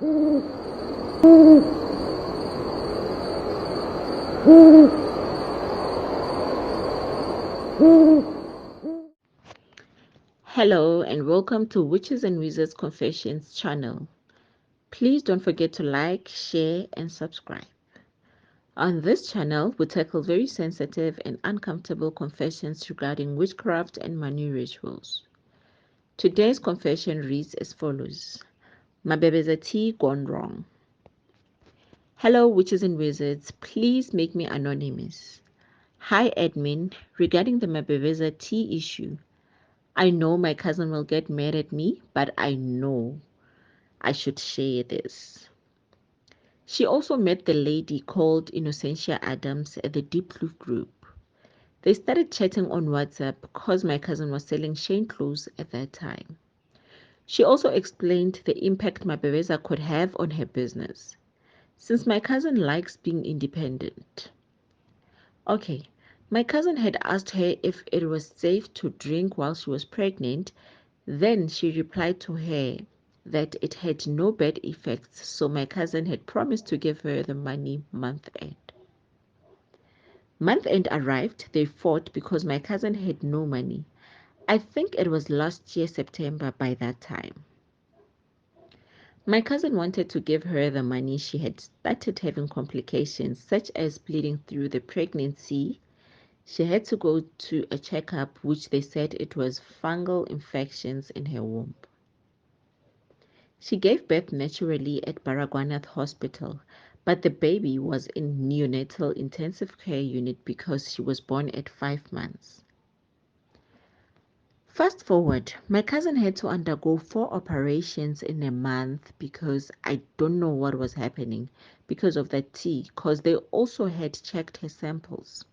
Hello and welcome to Witches and Wizards Confessions channel. Please don't forget to like, share and subscribe. On this channel, we tackle very sensitive and uncomfortable confessions regarding witchcraft and money rituals. Today's confession reads as follows. Mabebeza tea gone wrong. Hello witches and wizards, please make me anonymous. Hi admin, regarding the Mabebeza tea issue, I know my cousin will get mad at me, but I know I should share this. She also met the lady called Innocentia Adams at the Deep Blue group. They started chatting on WhatsApp because my cousin was selling Shane clothes at that time. She also explained the impact Mabebeza could have on her business, since my cousin likes being independent. Okay, my cousin had asked her if it was safe to drink while she was pregnant. Then she replied to her that it had no bad effects, so my cousin had promised to give her the money month end. Month end arrived, they fought because my cousin had no money. I think it was last year, September, by that time. My cousin wanted to give her the money. She had started having complications such as bleeding through the pregnancy. She had to go to a checkup, which they said it was fungal infections in her womb. She gave birth naturally at Baragwanath Hospital, but the baby was in neonatal intensive care unit because she was born at 5 months. Fast forward, my cousin had to undergo 4 operations in a month because I don't know what was happening because of that tea, because they also had checked her samples.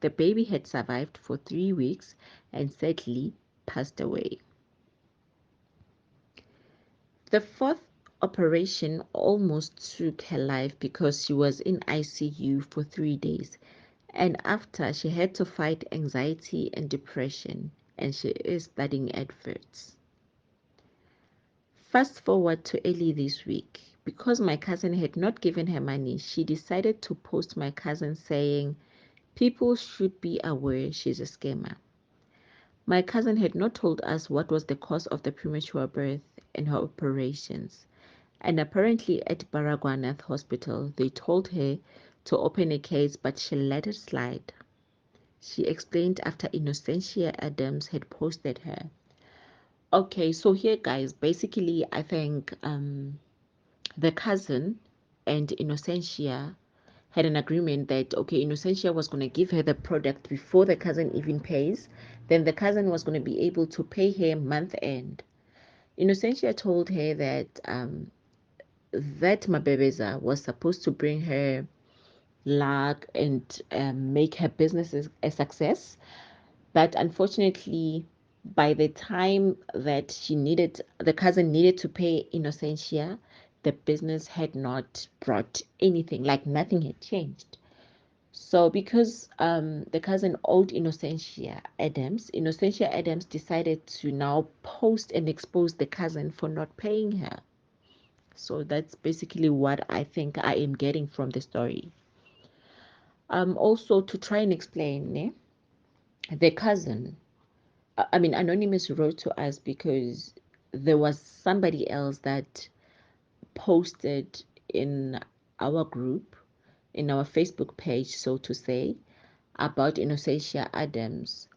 The baby had survived for 3 weeks and sadly passed away. The 4th operation almost took her life because she was in ICU for 3 days, and after she had to fight anxiety and depression, and she is studying adverts. Fast forward to early this week. Because my cousin had not given her money, she decided to post my cousin saying, "People should be aware she's a scammer." My cousin had not told us what was the cause of the premature birth and her operations. And apparently at Baragwanath Hospital, they told her to open a case, but she let it slide. She explained after Innocentia Adams had posted her. Okay, so here, guys, basically, I think the cousin and Innocentia had an agreement that, okay, Innocentia was going to give her the product before the cousin even pays. Then the cousin was going to be able to pay her month end. Innocentia told her that Mabebeza was supposed to bring her luck and make her business a success. But unfortunately, by the time that the cousin needed to pay Innocentia, the business had not brought anything, like nothing had changed. So because the cousin owed Innocentia Adams decided to now post and expose the cousin for not paying her. So that's basically what I think I am getting from the story. Also to try and explain, the cousin, I mean, Anonymous wrote to us because there was somebody else that posted in our group, in our Facebook page, so to say, about Innocentia Adams.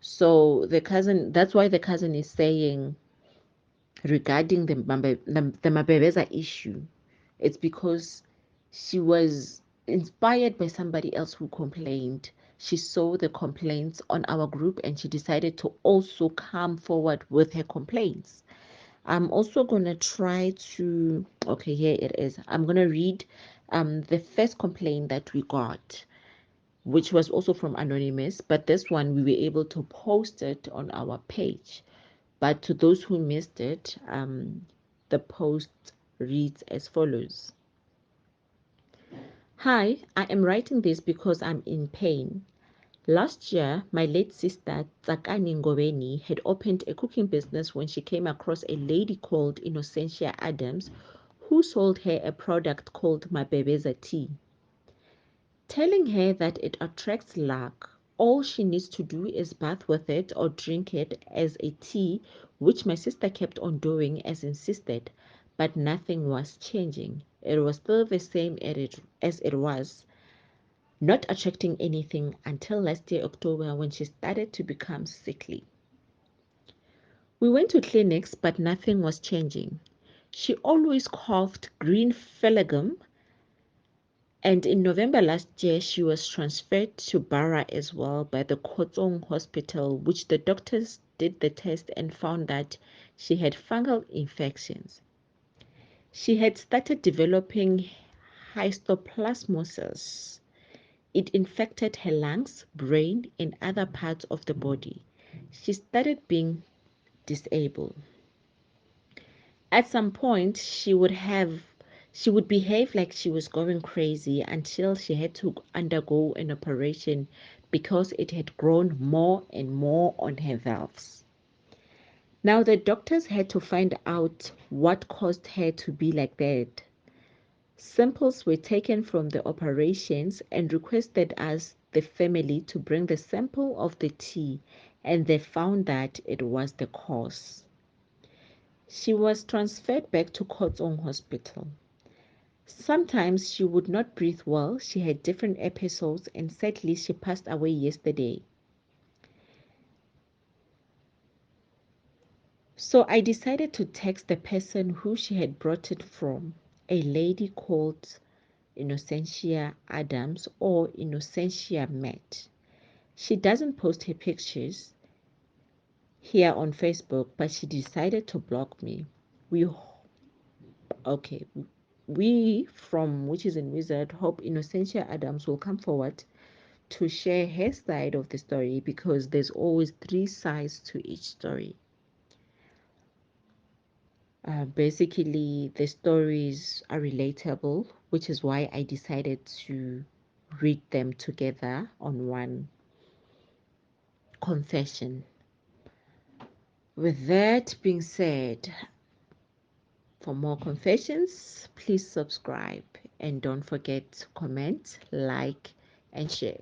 So the cousin, that's why the cousin is saying regarding the Mabebeza issue, it's because she was inspired by somebody else who complained. She saw the complaints on our group and she decided to also come forward with her complaints. I'm also going to try to, okay, here it is. I'm going to read the first complaint that we got, which was also from Anonymous, but this one we were able to post it on our page. But to those who missed it, the post reads as follows. Hi, I am writing this because I'm in pain. Last year, my late sister Tsakani Ngobeni had opened a cooking business when she came across a lady called Innocentia Adams, who sold her a product called Mabebeza tea, telling her that it attracts luck. All she needs to do is bath with it or drink it as a tea, which my sister kept on doing as insisted, but nothing was changing. It was still the same as it was, not attracting anything until last year, October, when she started to become sickly. We went to clinics, but nothing was changing. She always coughed green phlegm, and in November last year, she was transferred to Bara as well by the Kotsong Hospital, which the doctors did the test and found that she had fungal infections. She had started developing histoplasmosis. It infected her lungs, brain, and other parts of the body. She started being disabled. At some point, she would behave like she was going crazy until she had to undergo an operation because it had grown more and more on her valves. Now the doctors had to find out what caused her to be like that. Samples were taken from the operations and requested us, the family, to bring the sample of the tea, and they found that it was the cause. She was transferred back to Kotsong Hospital. Sometimes she would not breathe well. She had different episodes, and sadly, she passed away yesterday. So I decided to text the person who she had brought it from, a lady called Innocentia Adams or Innocentia Matt. She doesn't post her pictures here on Facebook, but she decided to block me. We okay. We from Witches and Wizard hope Innocentia Adams will come forward to share her side of the story, because there's always three sides to each story. Basically, the stories are relatable, which is why I decided to read them together on one confession. With that being said, for more confessions, please subscribe and don't forget to comment, like, and share.